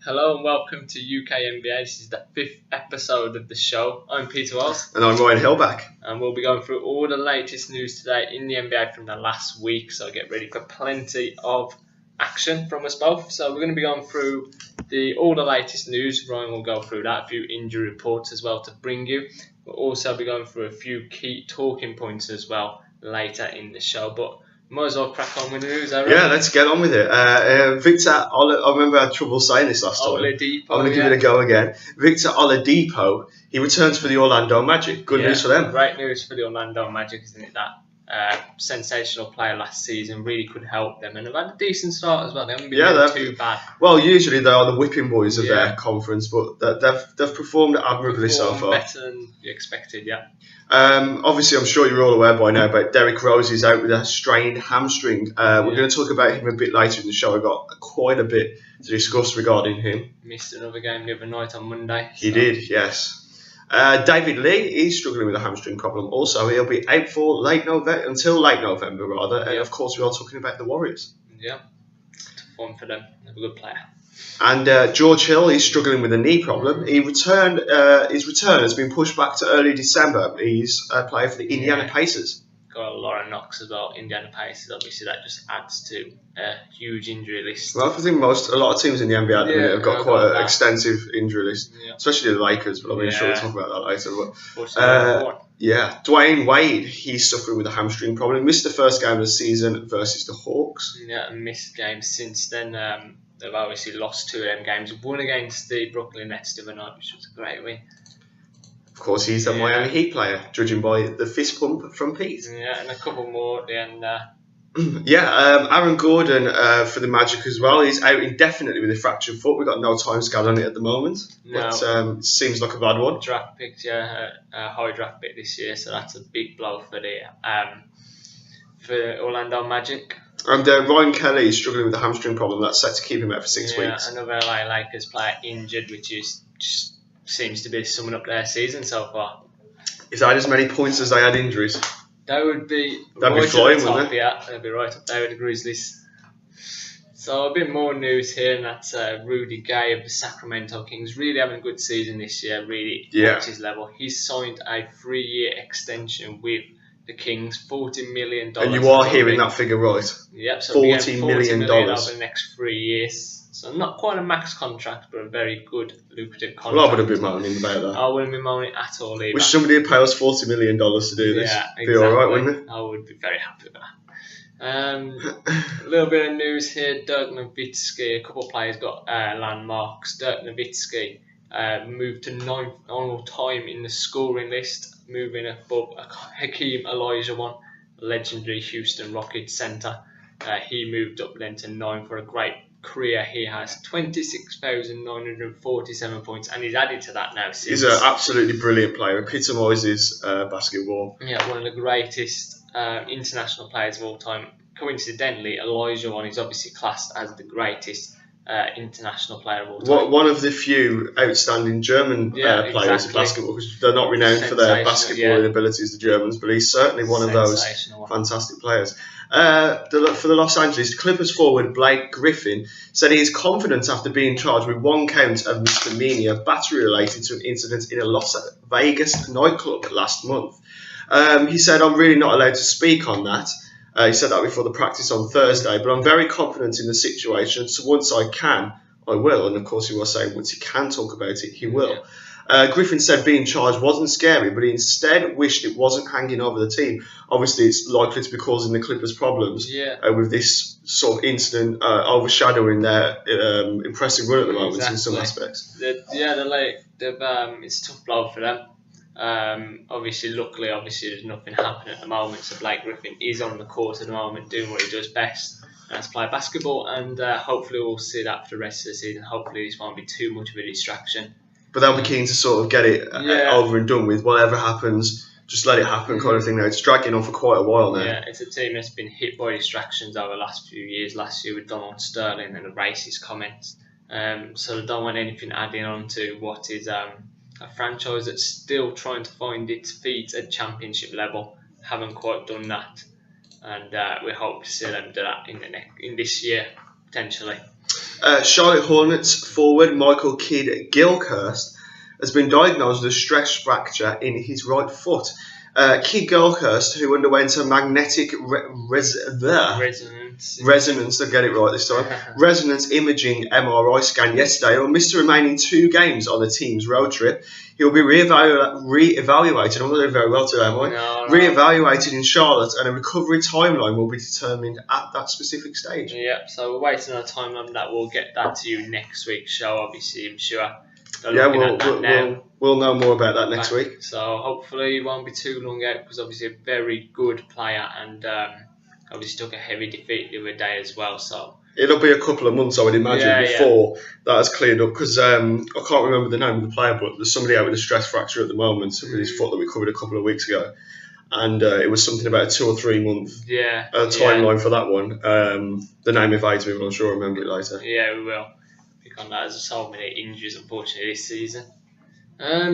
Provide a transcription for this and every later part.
Hello and welcome to UK NBA. This is the 5th episode of the show. I'm Peter Wells. And I'm RyanHillback. And we'll be going through all the latest news today in the NBA from the last week. So get ready for plenty of action from us both. So we're going to be going through all the latest news. Ryan will go through that, a few injury reports as well to bring you. We'll also be going through a few key talking points as well later in the show. But might as well crack on with the news, right? Yeah, let's get on with it. Victor, I remember I had trouble saying this last time. Oladipo, I'm going to give it a go again. Victor Oladipo, he returns for the Orlando Magic. Good news for them. Great news for the Orlando Magic, isn't it? That sensational player last season really could help them, and they've had a decent start as well. They haven't been too bad. Well, usually they are the whipping boys of their conference, but they've performed admirably so far. Better than you expected, yeah. Obviously, I'm sure you're all aware by now, but Derrick Rose is out with a strained hamstring. We're going to talk about him a bit later in the show. I've got quite a bit to discuss regarding him. Missed another game the other night on Monday. He did, yes. David Lee is struggling with a hamstring problem. Also, he'll be out for until late November, rather. And of course, we are talking about the Warriors. Yeah, fun for them. They're a good player. And George Hill is struggling with a knee problem. His return has been pushed back to early December. He's a player for the Indiana Pacers. Got a lot of knocks as well. Indiana Pacers, obviously, that just adds to a huge injury list. Well, I think a lot of teams in the NBA at the minute have got quite an extensive injury list, especially the Lakers. But I'm sure we'll talk about that later. But, Dwayne Wade, he's suffering with a hamstring problem. He missed the first game of the season versus the Hawks. Yeah, and missed games since then. They've obviously lost 2 of them games. Won against the Brooklyn Nets the other night, which was a great win. Of course, he's a Miami Heat player, judging by the fist pump from Pete. Yeah, and a couple more at the end there. Aaron Gordon for the Magic as well. He's out indefinitely with a fractured foot. We've got no time scale on it at the moment. No. But it seems like a bad one. Draft pick, a high draft pick this year, so that's a big blow for Orlando Magic. And Ryan Kelly is struggling with a hamstring problem that's set to keep him out for 6 weeks. Another LA Lakers player injured, which is just seems to be summing up their season so far. Is that as many points as they had injuries? That would be flying, wouldn't they? Yeah, they'd be right up there with the Grizzlies. So a bit more news here, and that's Rudy Gay of the Sacramento Kings. Really having a good season this year, really at his level. He's signed a 3-year extension with the Kings, $40 million. And you are hearing that figure right. Yep, so $40 million over the next 3 years. So not quite a max contract, but a very good, lucrative contract. Well, I would have been moaning about that. I wouldn't be moaning at all either. Wish somebody would pay us $40 million to do this. Yeah, exactly. Be alright, wouldn't it? I would be very happy with that. A little bit of news here. Dirk Nowitzki, a couple of players got landmarks. Dirk Nowitzki moved to 9th all time in the scoring list, moving above Hakeem Olajuwon, legendary Houston Rockets centre. He moved up then to 9th for a great career. He has 26,947 points, and he's added to that now. He's an absolutely brilliant player, epitomises basketball. Yeah, one of the greatest international players of all time. Coincidentally, Olajuwon is obviously classed as the greatest international player of all time. One of the few outstanding German players of basketball, because they're not renowned for their basketball abilities, the Germans, but he's certainly one of those fantastic players. For the Los Angeles Clippers forward Blake Griffin said he is confident after being charged with 1 count of misdemeanor battery related to an incident in a Las Vegas nightclub last month. He said, "I'm really not allowed to speak on that." He said that before the practice on Thursday, but I'm very confident in the situation, so once I can, I will. And of course, he was saying once he can talk about it, he will. Griffin said being charged wasn't scary, but he instead wished it wasn't hanging over the team. Obviously, it's likely to be causing the Clippers problems with this sort of incident overshadowing their impressive run at the moment in some aspects. It's a tough blow for them. Luckily, there's nothing happening at the moment, so Blake Griffin is on the court at the moment doing what he does best, and that's play basketball, and hopefully we'll see that for the rest of the season. Hopefully this won't be too much of a distraction. But they'll be keen to sort of get it over and done with. Whatever happens, just let it happen kind of thing now. It's dragging on for quite a while now. Yeah, it's a team that's been hit by distractions over the last few years. Last year with Donald Sterling and the racist comments. So they don't want anything adding on to what is a franchise that's still trying to find its feet at championship level. Haven't quite done that. And we hope to see them do that in this year, potentially. Charlotte Hornets forward Michael Kidd-Gilchrist has been diagnosed with a stress fracture in his right foot. Kidd-Gilchrist, who underwent a magnetic resonance, I'll get it right this time, resonance imaging MRI scan yesterday, will miss the remaining 2 games on the team's road trip. He'll be re-evaluated. I'm not doing very well today, am I? No. Re-evaluated in Charlotte, and a recovery timeline will be determined at that specific stage. Yep, so we're waiting on a timeline that. We'll get that to you next week's show, obviously, I'm sure. We'll know more about that next week. So hopefully it won't be too long out, because obviously a very good player, and obviously took a heavy defeat the other day as well. So it'll be a couple of months, I would imagine, before that has cleared up, because I can't remember the name of the player, but there's somebody out with a stress fracture at the moment with his foot that we covered a couple of weeks ago, and it was something about a 2 or 3 month timeline for that one. The name evades me, but I'm sure I'll remember it later. Yeah, we will. On that, there's so many injuries unfortunately this season.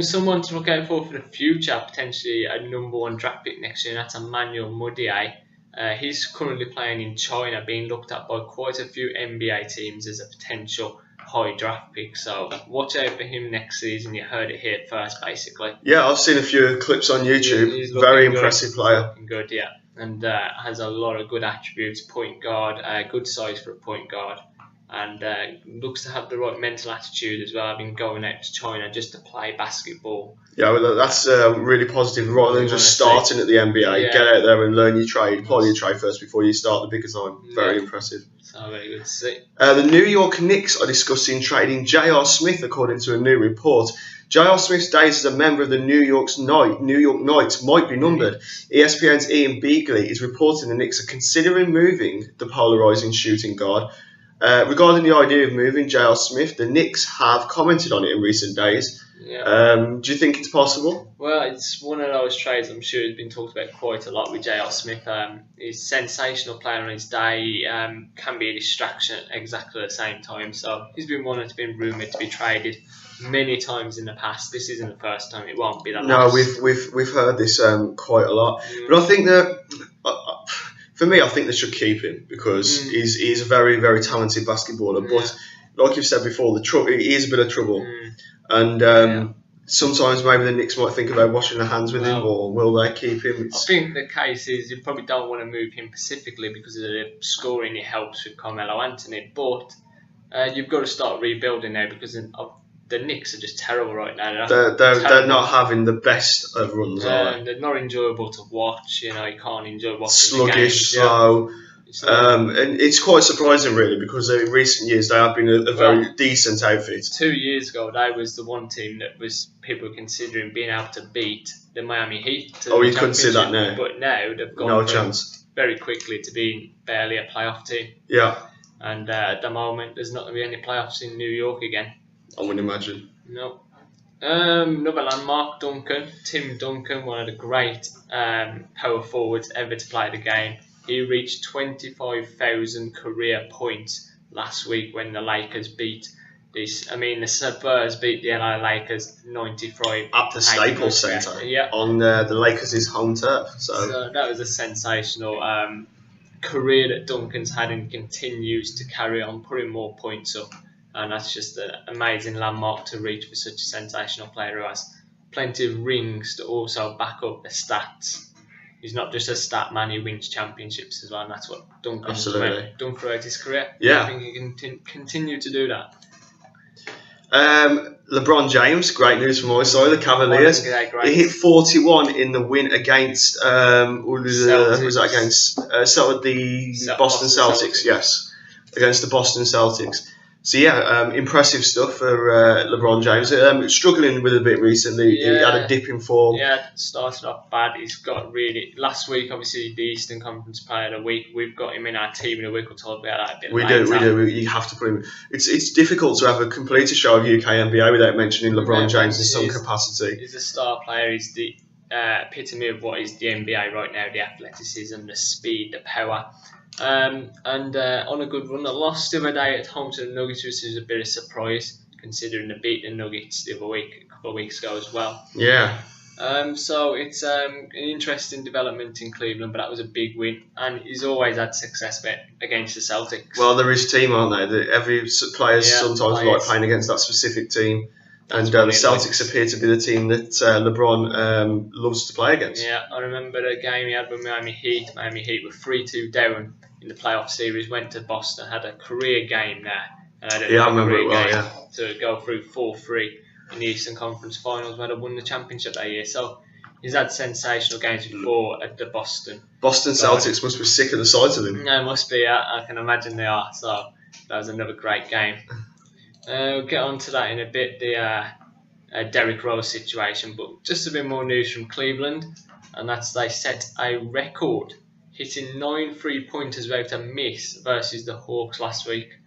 Someone to look out for the future, potentially a number 1 draft pick next year, and that's Emmanuel Mudiay. He's currently playing in China, being looked at by quite a few NBA teams as a potential high draft pick. So watch out for him next season. You heard it here first, basically. Yeah, I've seen a few clips on YouTube. He's very impressive player. Looking good, yeah, and has a lot of good attributes. Point guard, good size for a point guard. And looks to have the right mental attitude as well. I've been going out to China just to play basketball. Yeah, well, that's really positive. Rather than just starting at the NBA, get out there and learn your trade, apply your trade first before you start the bigger time. Very impressive. So very good to see. The New York Knicks are discussing trading J.R. Smith, according to a new report. J.R. Smith's days as a member of the New York Knights might be numbered. ESPN's Ian Beagley is reporting the Knicks are considering moving the polarising shooting guard. Regarding the idea of moving J.R. Smith, the Knicks have commented on it in recent days. Do you think it's possible? Well, it's one of those trades I'm sure has been talked about quite a lot with J.R. Smith. He's a sensational player on his day, can be a distraction at exactly the same time. So he's been one that's been rumoured to be traded many times in the past. This isn't the first time. It won't be the last. No, we've heard this quite a lot. But I think that... For me, I think they should keep him because he's a very, very talented basketballer. But like you've said before, he is a bit of trouble. And sometimes maybe the Knicks might think about washing their hands with him, or will they keep him? I think the case is you probably don't want to move him specifically because of the scoring he helps with Carmelo Anthony. But you've got to start rebuilding now because the Knicks are just terrible right now. They're not having the best of runs, are they? They're not enjoyable to watch. You can't enjoy watching sluggish, the games. slow. And it's quite surprising, really, because in recent years they have been a very decent outfit. 2 years ago, they was the one team that was people were considering being able to beat the Miami Heat. You couldn't see that now. But now they've gone chance very quickly to being barely a playoff team. Yeah. And at the moment, there's not going to be any playoffs in New York again. I wouldn't imagine. No. Another landmark, Tim Duncan, one of the great power forwards ever to play the game. He reached 25,000 career points last week when the Lakers beat the Spurs beat the LA Lakers 95 at the Staples Center on the Lakers' home turf. So that was a sensational career that Duncan's had and continues to carry on, putting more points up. And that's just an amazing landmark to reach for such a sensational player who has plenty of rings to also back up the stats. He's not just a stat man, he wins championships as well, and that's what Duncan's done throughout his career. Yeah. I think he can continue to do that. LeBron James, great news from my side, the Cavaliers. He hit 41 in the win against, who was that against? The Boston Celtics, yes. Against the Boston Celtics. So impressive stuff for LeBron James. Struggling with a bit recently. He had a dip in form. Yeah, started off bad. He's got last week, obviously the Eastern Conference Player of the Week. We've got him in our team of the week. We'll talk about that a bit later. We do. You have to put him. It's difficult to have a complete show of UK NBA without mentioning LeBron James in some capacity. He's a star player. He's the epitome of what is the NBA right now: the athleticism, the speed, the power. On a good run. They lost the other day at home to the Nuggets, which is a bit of a surprise considering they beat the Nuggets the other week, a couple of weeks ago as well. Yeah. So it's an interesting development in Cleveland, but that was a big win, and he's always had success against the Celtics. Well, they're his team, aren't they? Every players sometimes like playing against that specific team, and the Celtics appear to be the team that LeBron loves to play against. Yeah, I remember the game he had with Miami Heat. Miami Heat were 3-2 down in the playoff series, went to Boston, had a career game there, and had I remember it well, to go through 4-3 in the Eastern Conference Finals, where they won the championship that year. So he's had sensational games before at the Boston. Celtics must be sick of the sight of him. No, must be. I can imagine they are. So that was another great game. We'll get on to that in a bit, the Derrick Rose situation, but just a bit more news from Cleveland, and that's they set a record, hitting 9 3-pointers without a miss versus the Hawks last week.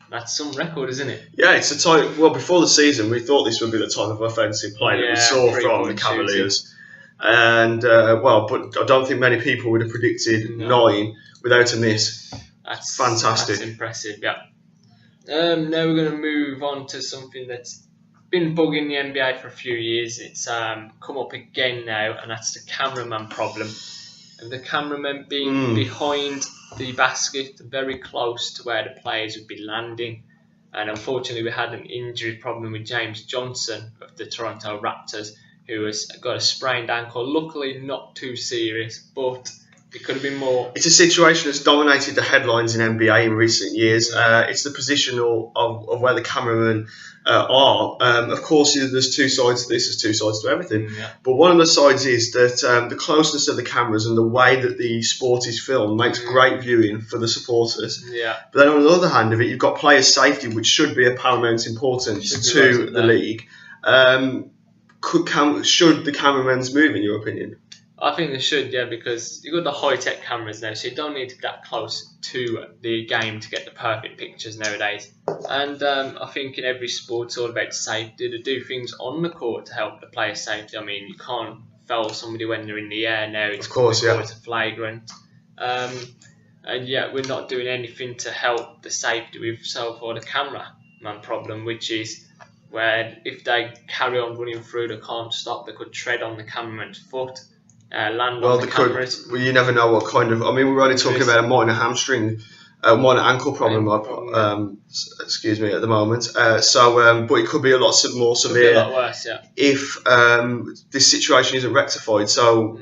That's some record, isn't it? Yeah, it's a type. Well, before the season, we thought this would be the type of offensive play that we saw from the Cavaliers, and but I don't think many people would have predicted 9 without a miss. That's fantastic. That's impressive. Yeah. Now we're going to move on to something that's been bugging the NBA for a few years. It's come up again now, and that's the cameraman problem. And the cameraman being behind the basket, very close to where the players would be landing. And unfortunately, we had an injury problem with James Johnson of the Toronto Raptors, who has got a sprained ankle. Luckily, not too serious, but it could have been more. It's a situation that's dominated the headlines in NBA in recent years. It's the position of where the cameramen are. Of course, there's two sides to this. There's two sides to everything. Yeah. But one of the sides is that the closeness of the cameras and the way that the sport is filmed makes great viewing for the supporters. Yeah. But then on the other hand of it, you've got player safety, which should be of paramount importance to the league. Should the cameramans move, in your opinion? I think they should, yeah, because you've got the high-tech cameras now, so you don't need to be that close to the game to get the perfect pictures nowadays. And I think in every sport it's all about safety. They do things on the court to help the player's safety. I mean, you can't foul somebody when they're in the air now. It's, of course, yeah. It's a flagrant. And yet we're not doing anything to help the safety we've solved for the cameraman problem, which is where if they carry on running through, they can't stop. They could tread on the cameraman's foot. Land on the cameras. Well, you never know what kind of. I mean, we're only talking about a minor hamstring, minor ankle problem. Excuse me, at the moment. But it could be a lot more severe. A lot worse, yeah. If this situation isn't rectified, so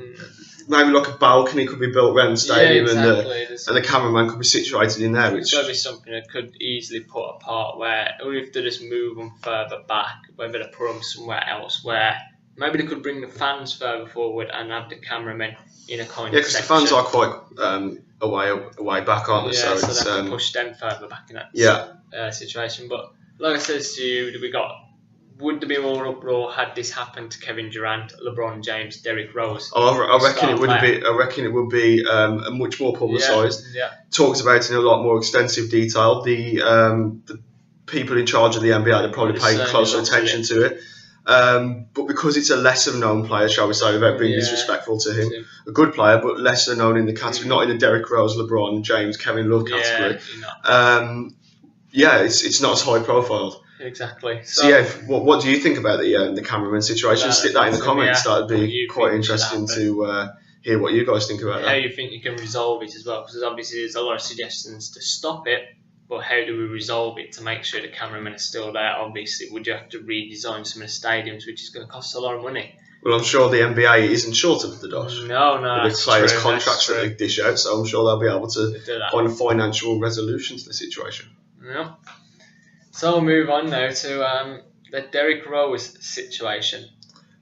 maybe like a balcony could be built around the stadium, and the cameraman could be situated in there. It's got to be something that could easily put apart, where, or if they just move them further back, whether they put them somewhere else where. Maybe they could bring the fans further forward and have the cameramen in a kind of section. Yeah, because the fans are quite away back, aren't they? Yeah, so they have to push them further back in that situation. But like I said to you, would there be more uproar had this happened to Kevin Durant, LeBron James, Derrick Rose? I reckon it would be. I reckon it would be much more publicised. Yeah. Talked about in a lot more extensive detail. The people in charge of the NBA, they're probably paying closer attention to it. But because it's a lesser known player, shall we say, without being disrespectful to him, a good player, but lesser known in the category, not in the Derrick Rose, LeBron, James, Kevin Love category. It's not as high profile. Exactly. So what do you think about the cameraman situation? Stick that in the comments. That would be quite interesting to hear what you guys think about that. How you think you can resolve it as well? Because obviously there's a lot of suggestions to stop it. But how do we resolve it to make sure the cameramen are still there? Obviously, would you have to redesign some of the stadiums, which is going to cost a lot of money? Well, I'm sure the NBA isn't short of the dosh. No. With players' contracts that they dish out, so I'm sure they'll be able to find a financial resolution to the situation. Yeah. So we'll move on now to the Derrick Rose situation.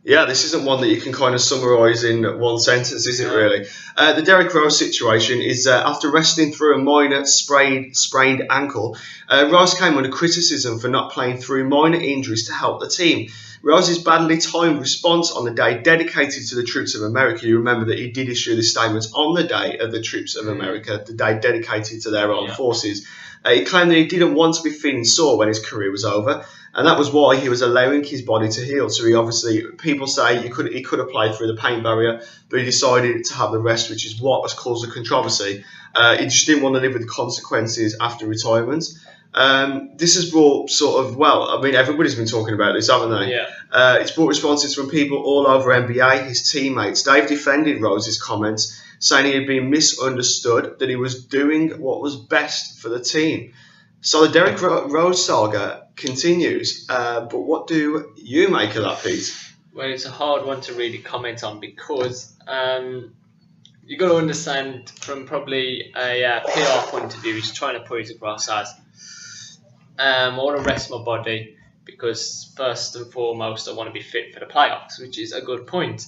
Yeah, this isn't one that you can kind of summarise in one sentence, is it really? The Derrick Rose situation is after wrestling through a minor sprained ankle, Rose came under criticism for not playing through minor injuries to help the team. Rose's badly timed response on the day dedicated to the troops of America. You remember that he did issue this statement on the day of the troops of America, the day dedicated to their armed forces. He claimed that he didn't want to be feeling sore when his career was over, and that was why he was allowing his body to heal. So he obviously, people say he could have played through the pain barrier, but he decided to have the rest, which is what has caused the controversy. He just didn't want to live with the consequences after retirement. This has brought everybody's been talking about this, haven't they? Yeah. It's brought responses from people all over NBA, his teammates. They've defended Rose's comments, saying he had been misunderstood, that he was doing what was best for the team. So the Derrick Rose saga continues. But what do you make of that, Pete? Well, it's a hard one to really comment on because you've got to understand from probably a PR point of view, he's trying to put it across as I want to rest my body because first and foremost I want to be fit for the playoffs, which is a good point.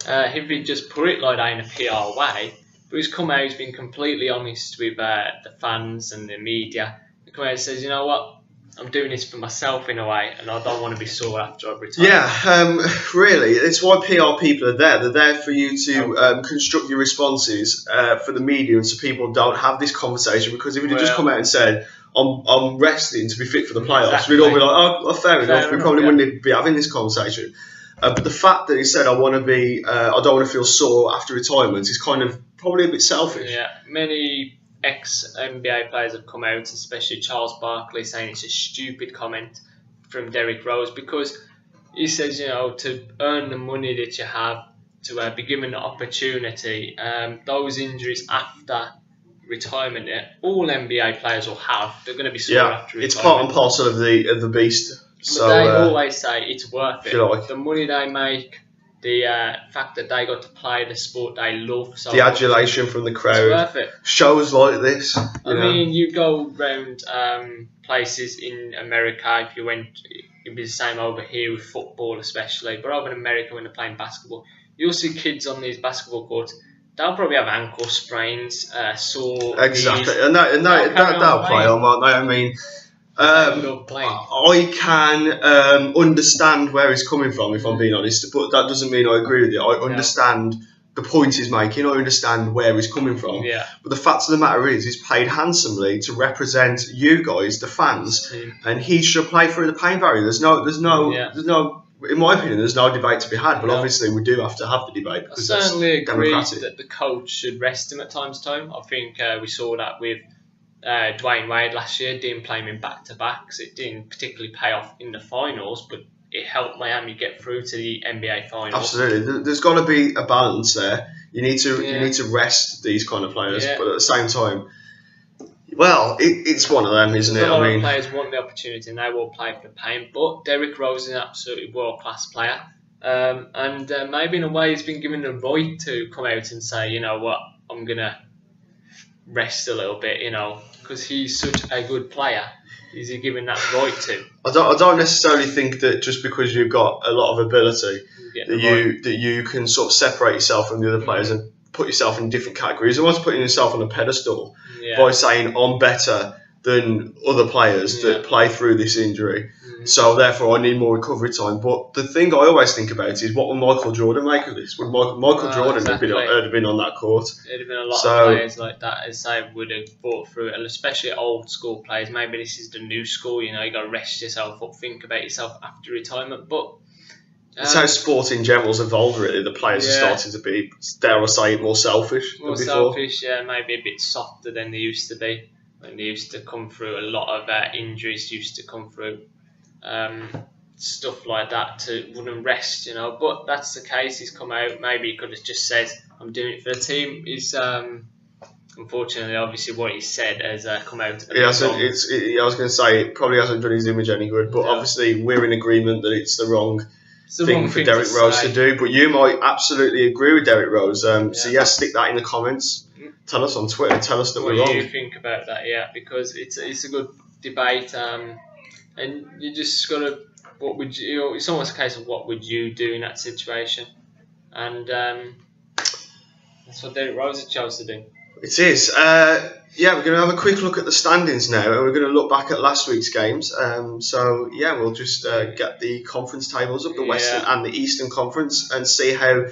If he just put it like that in a PR way, but he's come out, he's been completely honest with the fans and the media. He come out and says, you know what, I'm doing this for myself in a way, and I don't want to be sore after I've retired. Yeah, really, it's why PR people are there. They're there for you to construct your responses for the media, and so people don't have this conversation. Because if you just come out and said, I'm resting to be fit for the playoffs, exactly. We'd all be like, oh, fair enough. We probably wouldn't be having this conversation. But the fact that he said, I don't want to feel sore after retirement is kind of probably a bit selfish. Yeah, many ex-NBA players have come out, especially Charles Barkley, saying it's a stupid comment from Derrick Rose because he says, you know, to earn the money that you have, to be given the opportunity, those injuries after retirement, all NBA players will have. They're going to be sore after retirement. It's part and parcel of the beast. So they always say it's worth it. Like. The money they make, the fact that they got to play the sport they love. So the adulation from the crowd. It's worth it. Shows like this. I mean, you go around places in America, if you went, it'd be the same over here with football especially, but over in America when they're playing basketball, you'll see kids on these basketball courts. They'll probably have ankle sprains, sore exactly, knees. and they'll play on, won't they? I mean, I can understand where he's coming from, if I'm being honest, but that doesn't mean I agree with it. I understand the point he's making. I understand where he's coming from. Yeah. But the fact of the matter is, he's paid handsomely to represent you guys, the fans, and he should play through the pain barrier. There's no. In my opinion, there's no debate to be had, but obviously we do have to have the debate. I certainly agree that the coach should rest him at times to time. I think we saw that with Dwayne Wade last year, didn't play him in back-to-backs. It didn't particularly pay off in the finals, but it helped Miami get through to the NBA finals. Absolutely. There's got to be a balance there. You need to rest these kind of players, but at the same time, well, it's one of them, isn't it? A lot of players want the opportunity and they will play for the pain, but Derrick Rose is an absolutely world-class player. And maybe in a way he's been given the right to come out and say, you know what, I'm going to rest a little bit, you know, because he's such a good player. Is he given that right to? I don't necessarily think that just because you've got a lot of ability that you can sort of separate yourself from the other players and put yourself in different categories. Almost putting yourself on a pedestal by saying I'm better than other players that play through this injury. So therefore I need more recovery time. But the thing I always think about is, what would Michael Jordan make of this? Would Michael Jordan have been on that court? There'd have been a lot of players like that, as they would have fought through it, and especially old school players. Maybe this is the new school, you know, you got to rest yourself up, think about yourself after retirement. But it's how sport in general's evolved, really. The players are starting to be, dare I say, more selfish than before. Selfish, maybe a bit softer than they used to be. When they used to come through, a lot of injuries used to come through. Stuff like that wouldn't rest, you know. But that's the case. He's come out. Maybe he could have just said, "I'm doing it for the team." He's unfortunately, obviously, what he said has come out. I was going to say it probably hasn't done his image any good. But obviously, we're in agreement that it's the wrong thing for Derrick Rose to do. But you might absolutely agree with Derrick Rose. So stick that in the comments. Tell us on Twitter. Tell us that we're wrong. What do you think about that? Yeah, because it's a good debate. And you just got to, what would you, it's almost a case of what would you do in that situation. And that's what Derrick Rose chose to do. It is. We're going to have a quick look at the standings now, and we're going to look back at last week's games. We'll just get the conference tables up, the Western and the Eastern Conference, and see how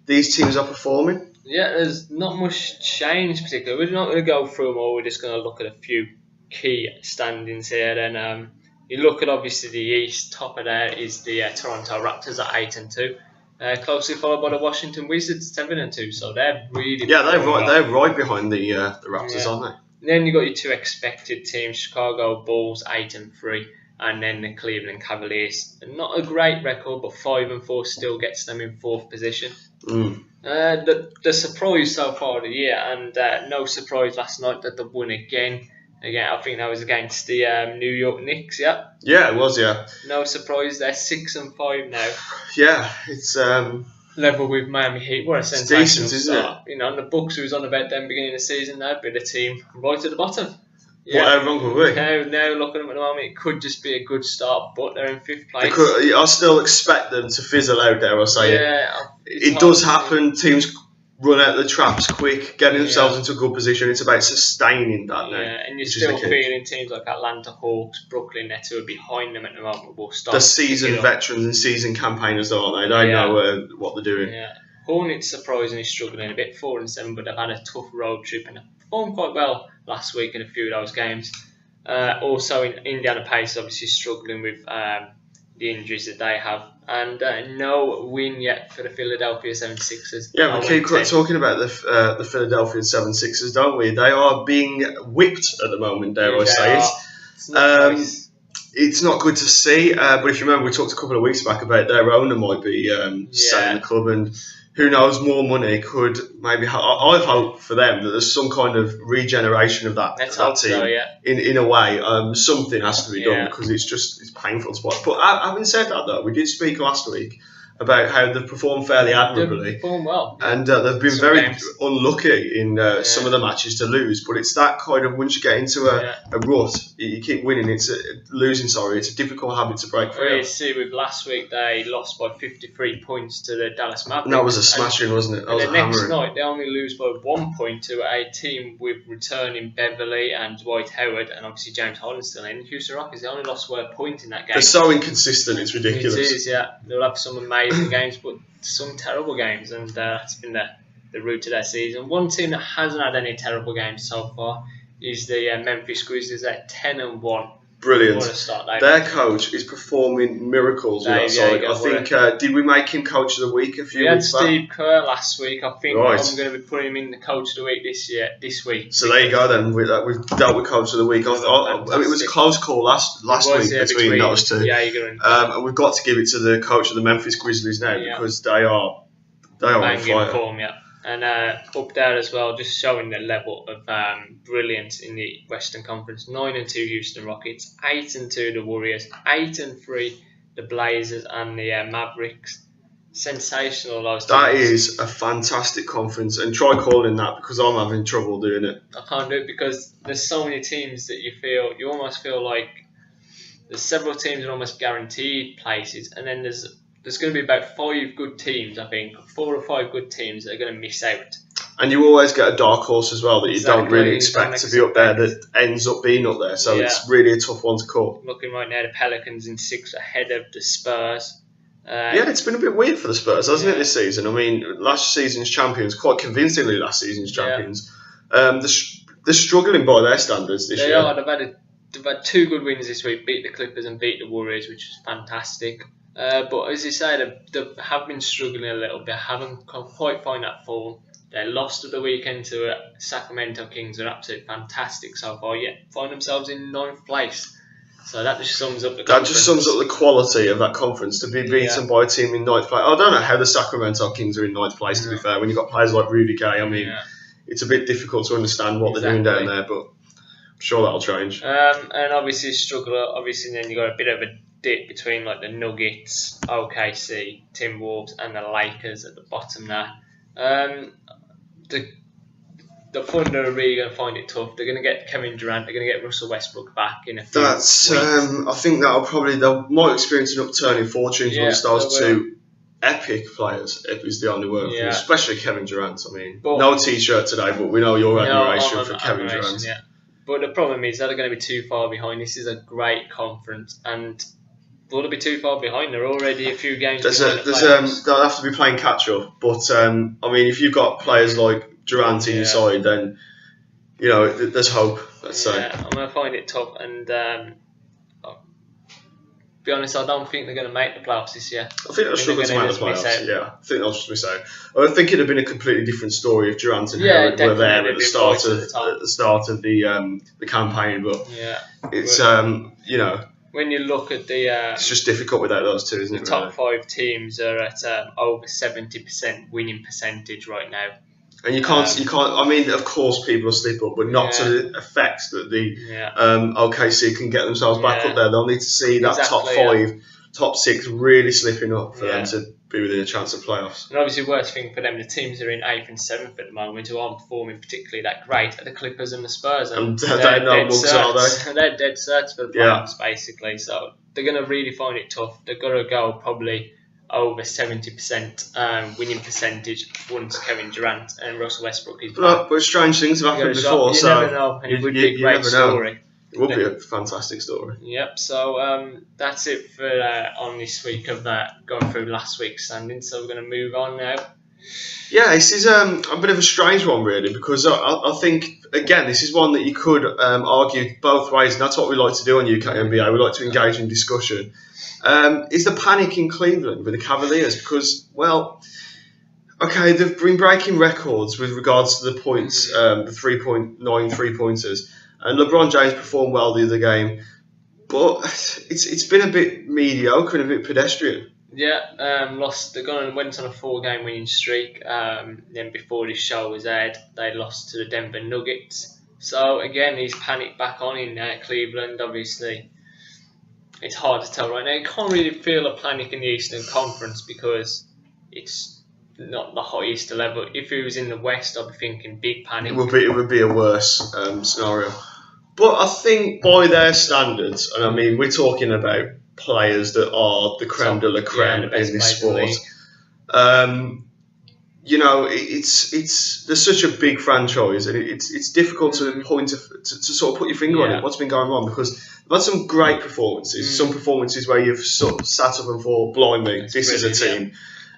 these teams are performing. Yeah, there's not much change particularly. We're not going to go through them all, we're just going to look at a few key standings here. Then you look at obviously the East, top of there is the Toronto Raptors at 8-2. Closely followed by the Washington Wizards 7-2. So they're really they're right behind the Raptors, aren't Then you got your 2 expected teams: Chicago Bulls 8-3, and then the Cleveland Cavaliers. Not a great record, but 5-4 still gets them in 4th position. The surprise so far of the year, and no surprise last night that they won again. I think that was against the New York Knicks. Yeah. Yeah, it was. Yeah. No surprise, they're 6-5 now. Yeah, it's level with Miami Heat. What a sensational start! You know, and the books who was on about them beginning of the season, they'd be the team right at the bottom. Yeah. What, how wrong were we? Now looking at them at the moment, it could just be a good start, but they're in 5th place. I still expect them to fizzle out there. I'll say it does happen. Teams run out the traps quick, getting themselves into a good position. It's about sustaining that now. Yeah, and you're still feeling teams like Atlanta Hawks, Brooklyn Nets, who are behind them at the moment, will start. The seasoned veterans and seasoned campaigners, aren't they? They know what they're doing. Yeah. Hornets surprisingly struggling a bit, 4-7, but they've had a tough road trip and performed quite well last week in a few of those games. Also, in Indiana Pacers obviously struggling with the injuries that they have, and no win yet for the Philadelphia 76ers. Yeah, we keep talking about the Philadelphia 76ers, don't we? They are being whipped at the moment, dare I say it. It's not good to see, but if you remember, we talked a couple of weeks back about their owner might be selling the club, and who knows, more money could maybe. I hope for them that there's some kind of regeneration of that team. So, in a way, something has to be done because it's painful to watch. But having said that, though, we did speak last week about how they've performed fairly admirably. They've performed well. And they've been very unlucky in some of the matches to lose. But it's that kind of, once you get into a rut, you keep winning, it's a difficult habit to break free. You see, with last week, they lost by 53 points to the Dallas Mavericks. And that was a smashing, wasn't it? That was the next night, they only lose by 1 point to a team with returning Beverly and Dwight Howard, and obviously James Harden still in. Houston Rockets, they only lost by a point in that game. They're so inconsistent, it's ridiculous. It is, yeah. They'll have some amazing games, but some terrible games, and that's been the route to their season. One team that hasn't had any terrible games so far is the Memphis Grizzlies at 10-1. Brilliant. What a start, their coach is performing miracles with that side. I think, did we make him coach of the week a few weeks back? We had Steve Kerr last week. I think I'm going to be putting him in the coach of the week this week. So there you go then. We've dealt with coach of the week. It was a close call last week between those two. Yeah, you're going and we've got to give it to the coach of the Memphis Grizzlies now because they are on fire. Form, And up there as well, just showing the level of brilliance in the Western Conference. 9-2 Houston Rockets, 8-2 the Warriors, 8-3 the Blazers and the Mavericks. Sensational, those teams. That is a fantastic conference, and try calling that because I'm having trouble doing it. I can't do it because there's so many teams that you almost feel like there's several teams that are almost guaranteed places, and then there's going to be about 5 good teams, I think, 4 or 5 good teams that are going to miss out. And you always get a dark horse as well that you don't really expect to be up there that ends up being up there. So it's really a tough one to call. Looking right now, the Pelicans in 6th ahead of the Spurs. It's been a bit weird for the Spurs, hasn't it, this season? I mean, last season's champions, quite convincingly last season's champions. They're struggling by their standards this year. They've had 2 good wins this week, beat the Clippers and beat the Warriors, which is fantastic. But as you say, they have been struggling a little bit, haven't quite found that form. They lost at the weekend to Sacramento Kings, are absolutely fantastic so far, yet find themselves in 9th place. So that just sums up the conference. That just sums up the quality of that conference, to be beaten by a team in 9th place. I don't know how the Sacramento Kings are in 9th place, to be fair, when you've got players like Rudy Gay. I mean, it's a bit difficult to understand what they're doing down there, but I'm sure that'll change. And obviously struggle, then you've got a bit of a dip between like the Nuggets, OKC, Timberwolves and the Lakers at the bottom there. The Thunder are really going to find it tough. They're going to get Kevin Durant. They're going to get Russell Westbrook back in a few weeks. I think they might experience an upturn in fortunes once those 2 epic players, epic is the only word for it, especially Kevin Durant. I mean, no T-shirt today, but we know your admiration for Kevin Durant. Yeah. But the problem is they're going to be too far behind. This is a great conference, and will they be too far behind? They're already a few games behind. They'll have to be playing catch up. But I mean, if you've got players like Durant in your side, then there's hope. Let's say. I'm going to find it tough, and be honest, I don't think they're going to make the playoffs this year. I think they'll struggle to make the playoffs. Yeah, I think they'll just miss out. I think it'd have been a completely different story if Durant and Hayward were there at the start of the campaign. But it's you know, when you look at the, it's just difficult without those two, isn't it? The top 5 teams are at over 70% winning percentage right now. And you can't. I mean, of course, people will slip up, but not to the effects that the OKC can get themselves back up there. They'll need to see that top 5, top 6 really slipping up for them to be within a chance of playoffs. And obviously, worst thing for them, the teams that are in 8th and 7th at the moment who aren't performing particularly that great are the Clippers and the Spurs. And they're no mugs, are they? They're dead certs for the playoffs, basically. So they're going to really find it tough. They're going to go probably over 70% winning percentage once Kevin Durant and Russell Westbrook is back. But strange things have happened before, you never know, and it would be a great story. It would be a fantastic story. Yep, so that's it for on this week of going through last week's standings. So we're going to move on now. Yeah, this is a bit of a strange one, really, because I think, again, this is one that you could argue both ways, and that's what we like to do on UK NBA. We like to engage in discussion. Is the panic in Cleveland with the Cavaliers? Because, well, okay, they've been breaking records with regards to the points, the 3.9 3-pointers, and LeBron James performed well the other game, but it's been a bit mediocre and a bit pedestrian. Yeah, lost. They went on a 4-game winning streak. Then before this show was aired, they lost to the Denver Nuggets. So again, he's panicked back on in Cleveland. Obviously, it's hard to tell right now. You can't really feel a panic in the Eastern Conference because it's not the highest level. If it was in the West, I'd be thinking big panic. It would be a worse scenario. But I think by their standards, and I mean we're talking about players that are the creme de la creme in this sport. You know, there's such a big franchise, and it's difficult to sort of put your finger on it. What's been going on? Because they've had some great performances, some performances where you've sort of sat up and thought, "Blimey, this is a team,"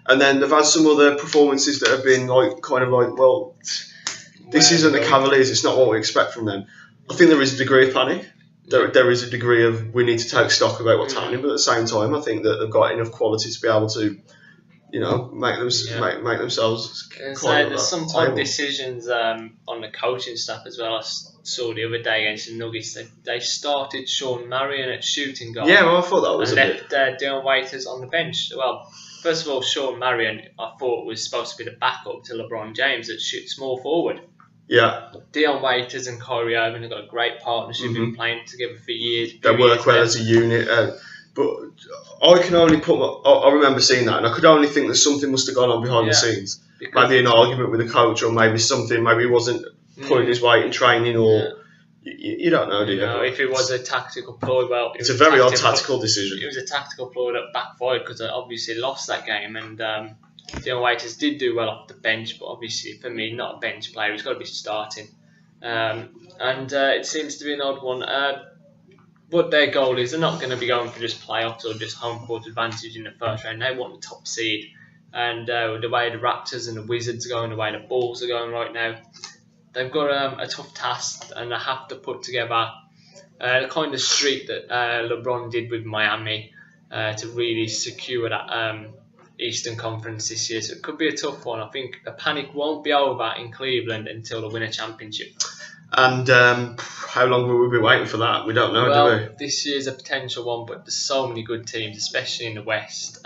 and then they've had some other performances that have been well, this isn't the Cavaliers. It's not what we expect from them. I think there is a degree of panic. There is a degree of we need to take stock about what's happening, but at the same time, I think that they've got enough quality to be able to, you know, make themselves. There's some odd decisions on the coaching staff as well. I saw the other day against the Nuggets. They started Sean Marion at shooting guard. Yeah, well, I thought that was and left Dion Waiters on the bench. Well, first of all, Sean Marion I thought was supposed to be the backup to LeBron James that shoots small forward. Yeah. Dion Waiters and Kyrie Irving have got a great partnership, been playing together for years. They work well as a unit. But I can only I remember seeing that, and I could only think that something must have gone on behind the scenes. Maybe an argument with the coach, or maybe he wasn't pulling his weight in training, or you don't know, do you? If it was a tactical ploy, well, it's a very odd tactical decision. It was a tactical ploy that backfired because they obviously lost that game, and Dion Waiters did do well off the bench, but obviously for me, not a bench player. He's got to be starting, and it seems to be an odd one. What their goal is, they're not going to be going for just playoffs or just home court advantage in the first round. They want the top seed, and the way the Raptors and the Wizards are going, the way the Bulls are going right now, they've got a tough task, and they have to put together the kind of streak that LeBron did with Miami to really secure that Eastern Conference this year. So it could be a tough one. I think the panic won't be over in Cleveland until they win a championship. And how long will we be waiting for that? We don't know, do we? This year's a potential one, but there's so many good teams, especially in the West.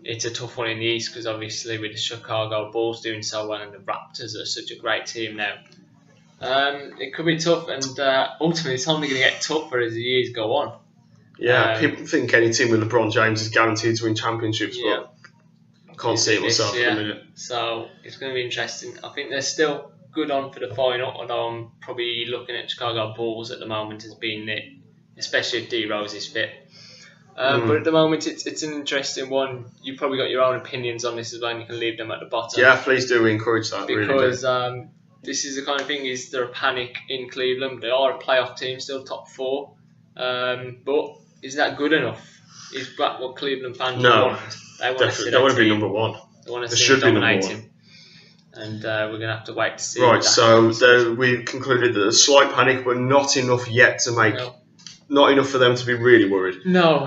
It's a tough one in the East because obviously with the Chicago Bulls doing so well and the Raptors are such a great team now. It could be tough, and ultimately it's only going to get tougher as the years go on. Yeah, people think any team with LeBron James is guaranteed to win championships, but I can't see it myself in a minute. So it's going to be interesting. I think they're still good on for the final, although I'm probably looking at Chicago Bulls at the moment as being it, especially if D Rose is fit. But at the moment, it's an interesting one. You've probably got your own opinions on this as well, and you can leave them at the bottom. Yeah, please do. We encourage that. Because this is the kind of thing, is there a panic in Cleveland? They are a playoff team, still top 4. But is that good enough? Is that what Cleveland fans want? They want to be number 1. They want to see them dominating. And we're going to have to wait to see. Right, so we concluded that a slight panic, but not enough yet to make not enough for them to be really worried. No.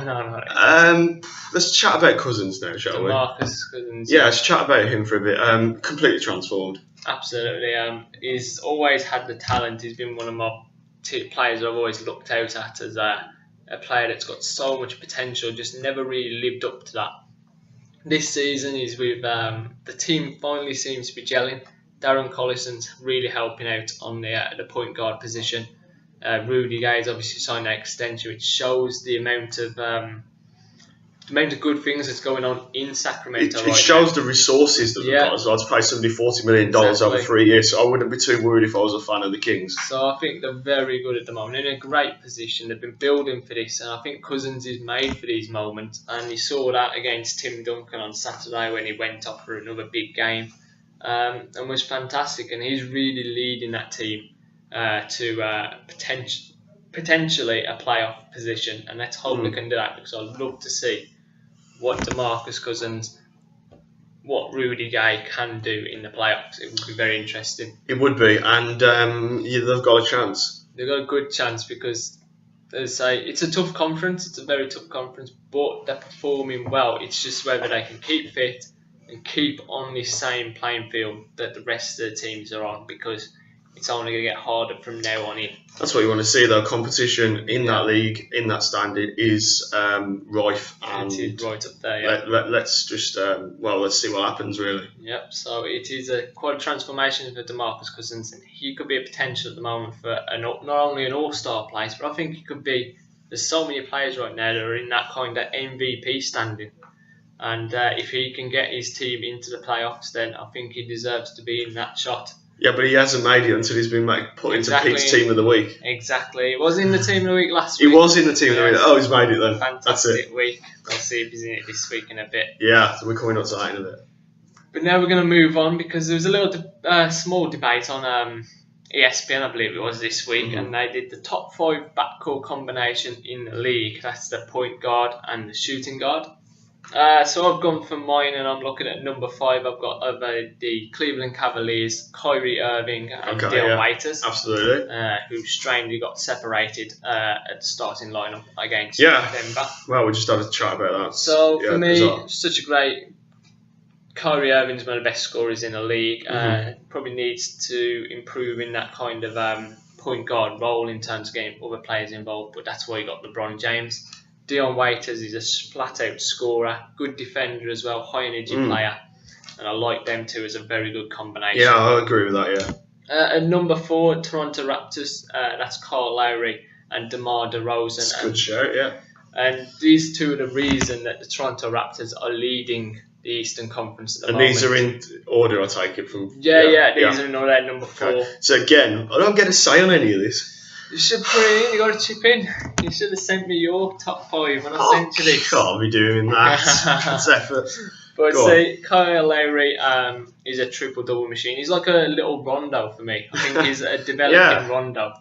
Let's chat about Cousins now, shall we? DeMarcus Cousins. Yeah, let's chat about him for a bit. Completely transformed. Absolutely. He's always had the talent. He's been one of my players I've always looked out at as a player that's got so much potential, just never really lived up to that. This season is with the team finally seems to be gelling. Darren Collison's really helping out on the point guard position. Rudy Gay's obviously signed that extension, which shows the amount of good things that's going on in Sacramento. It shows the resources that they've got as well to pay somebody $40 million over 3 years. So I wouldn't be too worried if I was a fan of the Kings. So I think they're very good at the moment, in a great position. They've been building for this, and I think Cousins is made for these moments. And he saw that against Tim Duncan on Saturday when he went off for another big game, and was fantastic. And he's really leading that team to potentially a playoff position. And let's hope they can do that, because I'd love to see what DeMarcus Cousins, what Rudy Gay can do in the playoffs. It would be very interesting. It would be, and they've got a chance. They've got a good chance because, as I say, it's a tough conference. It's a very tough conference, but they're performing well. It's just whether they can keep fit and keep on this same playing field that the rest of the teams are on, because it's only going to get harder from now on in. That's what you want to see, though. Competition in that league, in that standing, is rife. And it is right up there, yeah. Let's just, let's see what happens, really. Yep, so it is quite a transformation for DeMarcus Cousins, and he could be a potential at the moment for not only an all-star place, but I think he could be, there's so many players right now that are in that kind of MVP standing. And if he can get his team into the playoffs, then I think he deserves to be in that shot. Yeah, but he hasn't made it until he's been put into Pete's Team of the Week. Exactly. He was in the Team of the Week last week. He was in the Team of the Week. Oh, he's made it then. Fantastic. That's it. Week. I'll see if he's in it this week in a bit. Yeah, so we're coming up to that in a bit. But now we're going to move on, because there was a little small debate on ESPN, I believe it was this week, and they did the top 5 backcourt combination in the league. That's the point guard and the shooting guard. So I've gone for mine, and I'm looking at number 5. I've got the Cleveland Cavaliers, Kyrie Irving and Dion Waiters. Absolutely. Who strangely got separated at the starting lineup against Denver. Well, we just had a chat about that. So for me, such a great... Kyrie Irving's one of the best scorers in the league. Probably needs to improve in that kind of point guard role in terms of getting other players involved, but that's why you got LeBron James. Dion Waiters is a flat-out scorer, good defender as well, high-energy player, and I like them two as a very good combination. Yeah, I agree with that, yeah. At number 4, Toronto Raptors, that's Kyle Lowry and DeMar DeRozan. That's a good shout, yeah. And these two are the reason that the Toronto Raptors are leading the Eastern Conference at the moment. And these are in order, I take it from... These are in order at number 4. Okay. So again, I don't get a say on any of this. You should put it in, you got to chip in. You should have sent me your top 5 when I sent you this. Can't be doing that. That's effort. But see, Kyle Lowry is a triple-double machine. He's like a little Rondo for me. I think he's a developing Rondo.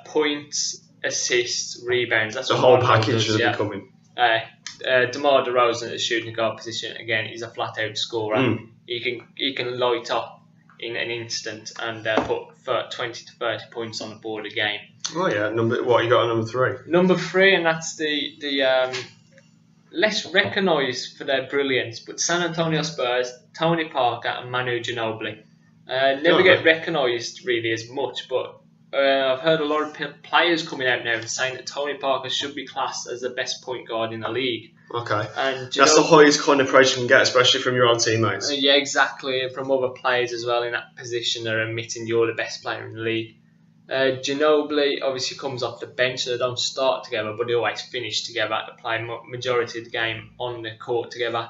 Points, assists, rebounds. That's the what whole Rondo package does, is becoming. DeMar DeRozan at the shooting guard position, again, he's a flat-out scorer. He can light up in an instant and put 20 to 30 points on the board a game. Oh yeah, what you got on number 3? Number 3, and that's the less recognised for their brilliance, but San Antonio Spurs, Tony Parker and Manu Ginobili. Never get recognised really as much, but I've heard a lot of players coming out now and saying that Tony Parker should be classed as the best point guard in the league. Okay. And that's the highest kind of praise you can get, especially from your own teammates. Yeah, exactly. From other players as well in that position, they're admitting you're the best player in the league. Ginobili obviously comes off the bench, so they don't start together, but they always finish together. They play majority of the game on the court together.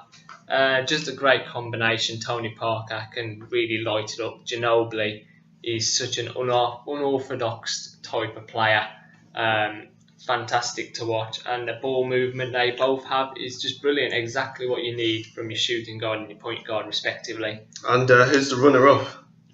Just a great combination. Tony Parker can really light it up. Ginobili is such an unorthodox type of player. Fantastic to watch, and the ball movement they both have is just brilliant. Exactly what you need from your shooting guard and your point guard, respectively. And who's the runner-up?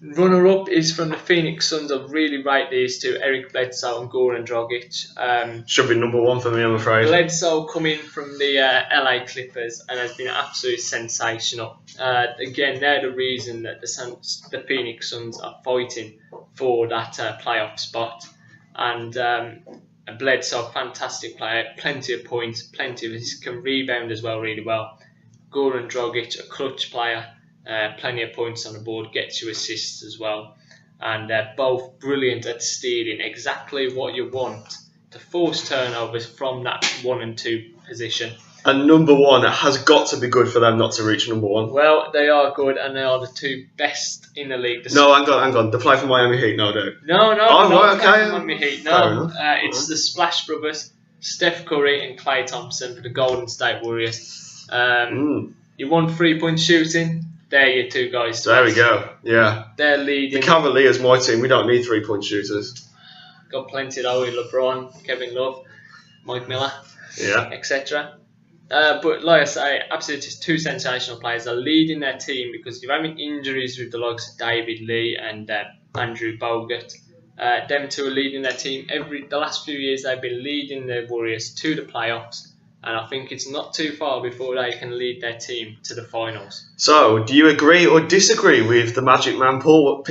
Runner-up is from the Phoenix Suns. I really rate these two, Eric Bledsoe and Goran Dragic. Should be number 1 for me, I'm afraid. Bledsoe coming from the LA Clippers and has been absolutely sensational. Again, they're the reason that the Phoenix Suns are fighting for that playoff spot. And Bledsoe, fantastic player, plenty of points, plenty of assists, can rebound as well really well. Goran Dragic, a clutch player, plenty of points on the board, gets you assists as well. And they're both brilliant at stealing, exactly what you want to force turnovers from that 1 and 2 position. And number 1, it has got to be good for them not to reach number 1. Well, they are good, and they are the 2 best in the league. No, hang on. They play for Miami Heat, no, do No, oh, right, okay. Miami Heat. No, it's the Splash Brothers, Steph Curry and Klay Thompson for the Golden State Warriors. You want 3-point shooting? They're your 2 guys. There we go. Yeah. They're leading. The Cavaliers, my team, we don't need 3-point shooters. Got plenty though with LeBron, Kevin Love, Mike Miller, etc. But like I say, absolutely just 2 sensational players. They're leading their team because you're having injuries with the likes of David Lee and Andrew Bogut. Them 2 are leading their team. The last few years they've been leading the Warriors to the playoffs. And I think it's not too far before they can lead their team to the finals. So, do you agree or disagree with the Magic Man, Paul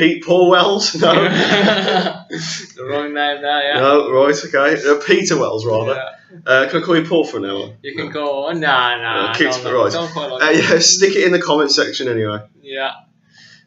Wells? No. The wrong name there, yeah. No, right, okay. Peter Wells, rather. Yeah. Can I call you Paul from now on? You can call. Nah. Don't quite like stick it in the comment section anyway. Yeah.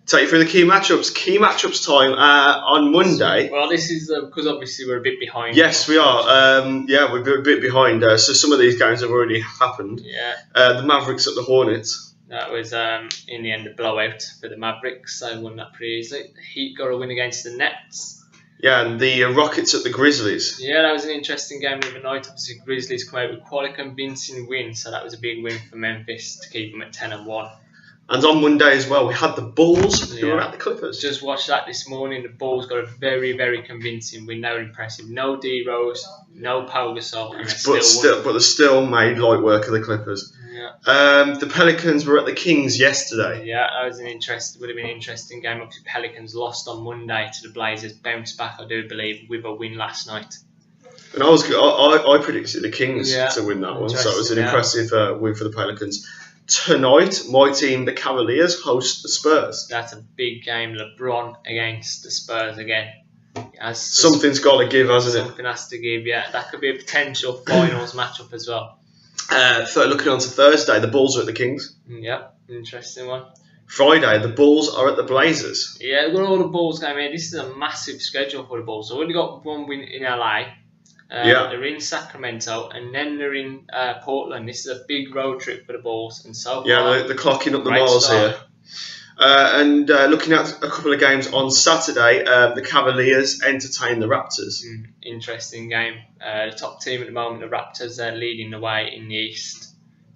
Take you through the key matchups. Key matchups time on Monday. Well, this is because obviously we're a bit behind. Yes, we are. We're a bit behind. So some of these games have already happened. Yeah. The Mavericks at the Hornets. That was in the end a blowout for the Mavericks. They won that pretty easily. The Heat got a win against the Nets. Yeah, and the Rockets at the Grizzlies. Yeah, that was an interesting game the other night. Obviously, Grizzlies come out with quite a convincing win, so that was a big win for Memphis to keep them at 10-1. And on Monday as well, we had the Bulls who were at the Clippers. Just watched that this morning. The Bulls got a very, very convincing win. They were impressive. No D Rose, no Pau Gasol, and but they still made light work of the Clippers. Yeah. The Pelicans were at the Kings yesterday. Yeah, that was would have been an interesting game. Obviously, Pelicans lost on Monday to the Blazers. Bounced back, I do believe, with a win last night. And I predicted the Kings to win that one, so it was an impressive win for the Pelicans. Tonight, my team, the Cavaliers, host the Spurs. That's a big game. LeBron against the Spurs again. Something's got to give, hasn't it? Something has to give, yeah. That could be a potential finals matchup as well. Looking on to Thursday, the Bulls are at the Kings. Yeah, interesting one. Friday, the Bulls are at the Blazers. Yeah, we've got all the Bulls going in. This is a massive schedule for the Bulls. They've only got 1 win in LA. They're in Sacramento and then they're in Portland. This is a big road trip for the Bulls, and so they're clocking up the miles here. And looking at a couple of games on Saturday, the Cavaliers entertain the Raptors. Interesting game. The top team at the moment, the Raptors, are leading the way in the East.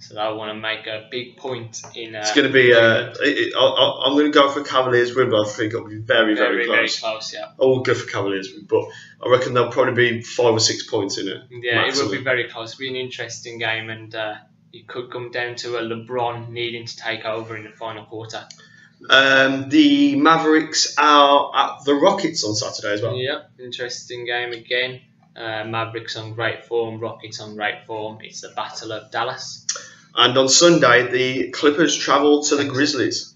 So they want to make a big point in. It's going to be. I'm going to go for Cavaliers win, but I think it'll be very, very close. Very close, yeah. I will go for Cavaliers win, but I reckon there'll probably be 5 or 6 points in it. Yeah, maximum. It will be very close. It'll be an interesting game, and it could come down to a LeBron needing to take over in the final quarter. The Mavericks are at the Rockets on Saturday as well. Yeah, interesting game again. Mavericks on great form, Rockets on great form. It's the Battle of Dallas. And on Sunday, the Clippers travel to the Grizzlies.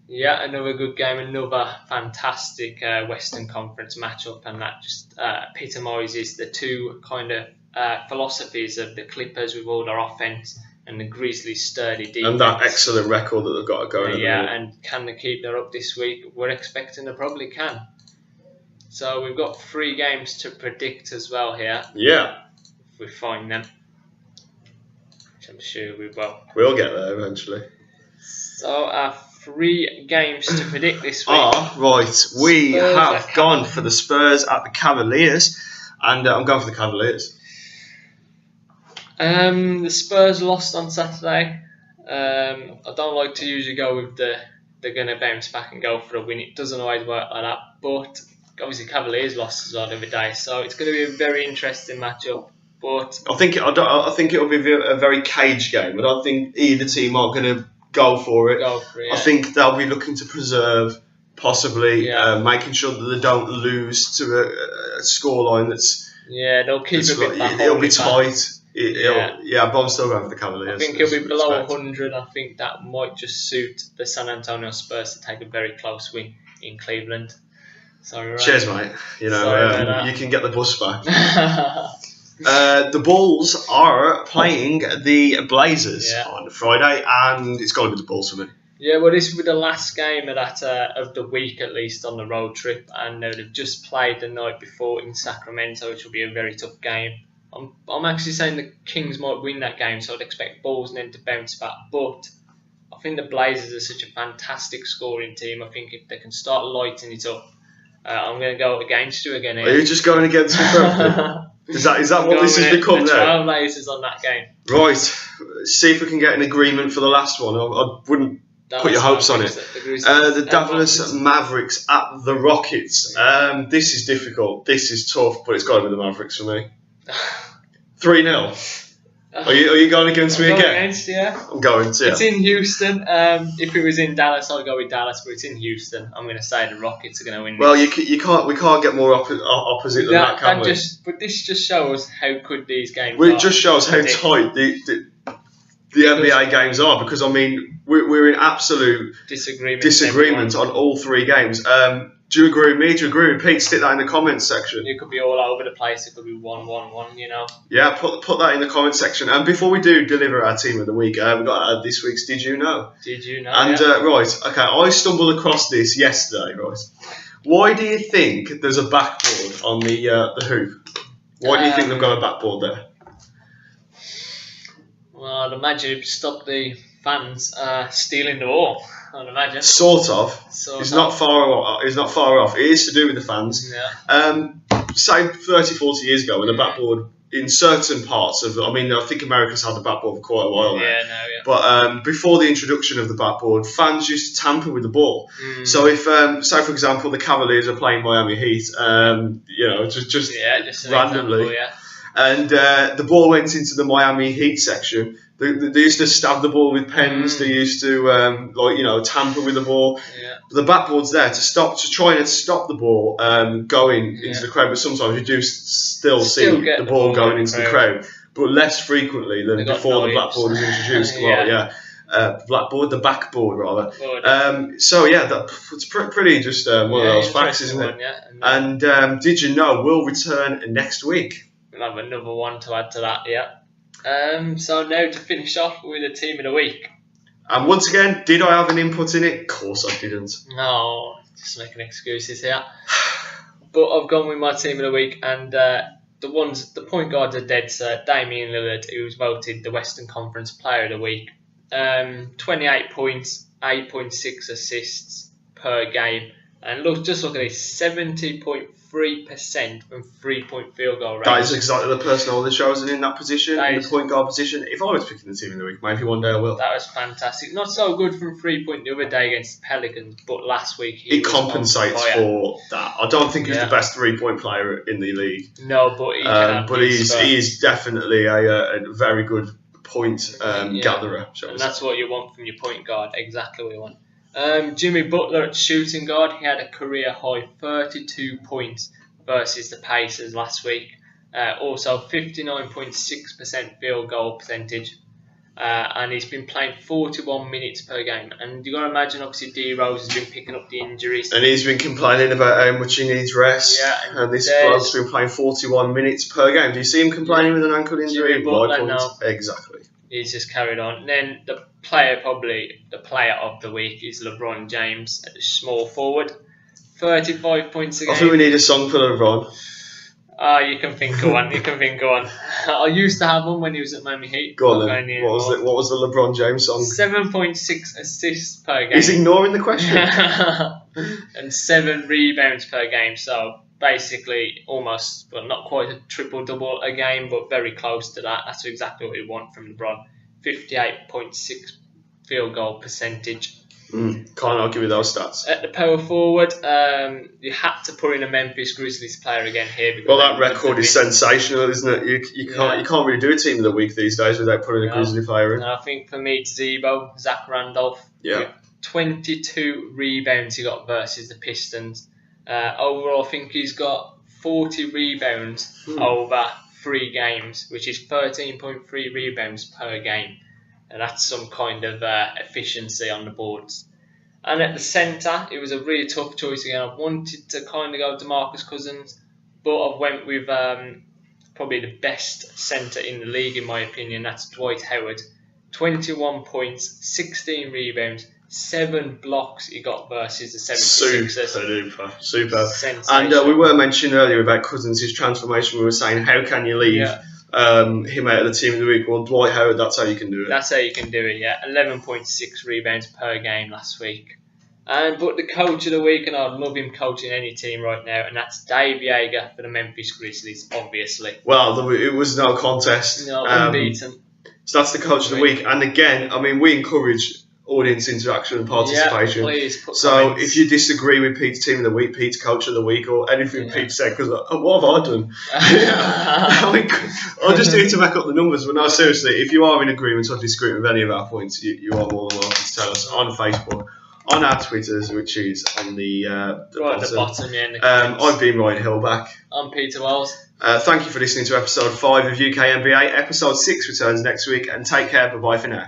Yeah, another good game, another fantastic Western Conference matchup, and that just epitomises the 2 kind of philosophies of the Clippers with all their offense and the Grizzlies' sturdy defense. And that excellent record that they've got going. And can they keep that up this week? We're expecting they probably can. So we've got 3 games to predict as well here. Yeah. If we find them. I'm sure we will. We'll get there eventually. So our 3 games to predict this week. Right. We have gone for the Spurs at the Cavaliers, and I'm going for the Cavaliers. The Spurs lost on Saturday. I don't like to usually go with they're going to bounce back and go for a win. It doesn't always work like that. But obviously Cavaliers lost as well the other day, so it's going to be a very interesting matchup. But I think it'll be a very caged game. I don't think either team are going to go for it. I think they'll be looking to preserve, possibly making sure that they don't lose to a scoreline that's. Yeah, they'll keep a bit back. It'll be tight. But I'm still going for the Cavaliers. I think it'll be below 100. I think that might just suit the San Antonio Spurs to take a very close win in Cleveland. Sorry, right? Cheers, mate. You can get the bus back. The Bulls are playing the Blazers on Friday, and it's got to be the Bulls for me. Yeah, well, this will be the last game of that of the week, at least on the road trip, and they've just played the night before in Sacramento, which will be a very tough game. I'm actually saying the Kings might win that game, so I'd expect Bulls and then to bounce back. But I think the Blazers are such a fantastic scoring team. I think if they can start lighting it up, I'm going to go against you again here. Are you just going against me? Is that what this has become now? Trailblazers on that game. Right. See if we can get an agreement for the last one. I wouldn't put your hopes on it. The Dallas Mavericks at the Rockets. This is difficult. This is tough, but it's got to be the Mavericks for me. 3-0. Are you going against me again? I'm going to. It's in Houston. If it was in Dallas, I'd go with Dallas, but it's in Houston. I'm going to say the Rockets are going to win. Well, we can't get more opposite than that, can we? But this just shows how good these games are. It just shows how tight the NBA games are, because I mean we're in absolute disagreement on all three games. Do you agree with me? Do you agree with Pete? Stick that in the comments section. It could be all over the place. It could be 1-1-1, you know. Yeah, put that in the comments section. And before we do deliver our team of the week, we've got this week's Did You Know? Did you know? And right, okay, I stumbled across this yesterday, right? Why do you think there's a backboard on the hoop? Why do you think they've got a backboard there? Well, I'd imagine it'd stop the fans stealing the ball. I'd imagine. Sort of. It's not far off. It is to do with the fans. Yeah. Say 30, 40 years ago, when the backboard in certain parts of, I mean, I think America's had the backboard for quite a while now. Yeah. But before the introduction of the backboard, fans used to tamper with the ball. So if, say for example, the Cavaliers are playing Miami Heat, just randomly, example, and the ball went into the Miami Heat section. They used to stab the ball with pens. They used to tamper with the ball. Yeah. The backboard's there to try and stop the ball going into the crowd. But sometimes you do still see the ball going into the crowd, but less frequently than before the backboard was introduced. The backboard rather. It's pretty just one of those facts, isn't it? Yeah. And did you know we'll return next week? We'll have another one to add to that. Yeah. So now to finish off with the team of the week. And once again, did I have an input in it? Of course I didn't. No, just making excuses here. But I've gone with my team of the week, and the point guards are dead set. Damian Lillard, who was voted the Western Conference Player of the Week. 28 points, 8.6 assists per game. And look at this, 70.3% from 3-point field goal range. That is exactly the person I was chosen in that position, in the point guard position. If I was picking the team of the week, maybe one day I will. That was fantastic. Not so good from 3-point the other day against the Pelicans, but last week it compensates for that. I don't think he's the best 3-point player in the league. No, but he is definitely a very good point gatherer. And that's what you want from your point guard. Exactly what you want. Jimmy Butler at shooting guard, he had a career high 32 points versus the Pacers last week. Also 59.6% field goal percentage. And he's been playing 41 minutes per game. And you've got to imagine, obviously, D Rose has been picking up the injuries. And he's been complaining about how much he needs rest. Yeah, and this bloke's been playing 41 minutes per game. Do you see him complaining with an ankle injury? Jimmy Butler, no. Exactly. He's just carried on. Then the player of the week is LeBron James at the small forward. 35 points a game. I think we need a song for LeBron. Oh, you can think of one. I used to have one when he was at Miami Heat. Go on then. What was the LeBron James song? 7.6 assists per game. He's ignoring the question. And 7 rebounds per game. So basically almost, well, not quite a triple-double a game, but very close to that. That's exactly what we want from LeBron. 58.6 field goal percentage. Can't argue with those stats. At the power forward, you had to put in a Memphis Grizzlies player again here. Well, that record is sensational, isn't it? You can't really do a team of the week these days without putting a Grizzly player in. And I think for me, it's Zebo, Zach Randolph. Yeah. 22 rebounds he got versus the Pistons. Overall, I think he's got 40 rebounds over 3 games, which is 13.3 rebounds per game. And that's some kind of efficiency on the boards. And at the centre, it was a really tough choice again. I wanted to kind of go DeMarcus Cousins, but I went with probably the best centre in the league, in my opinion. That's Dwight Howard. 21 points, 16 rebounds, 7 blocks he got versus the 76ers. Super. And we were mentioning earlier about Cousins' transformation. We were saying, how can you leave him out of the team of the week? Well, Dwight Howard, that's how you can do it. That's how you can do it, yeah. 11.6 rebounds per game last week. But the coach of the week, and I'd love him coaching any team right now, and that's Dave Yeager for the Memphis Grizzlies, obviously. Well, it was no contest. No, unbeaten. So that's the coach of the week. And again, I mean, we encourage audience interaction and participation. Yeah, please put so comments. If you disagree with Pete's team of the week, Pete's coach of the week, or anything Pete said, because what have I done? I mean, I'll just do it to back up the numbers. But no, seriously, if you are in agreement or disagreeing with any of our points, you are more than welcome to tell us on Facebook, on our Twitters, which is on the bottom. Yeah, I've been RyanHillback. I'm Peter Wells. Thank you for listening to episode 5 of UK NBA. Episode 6 returns next week, and take care. Bye-bye for now.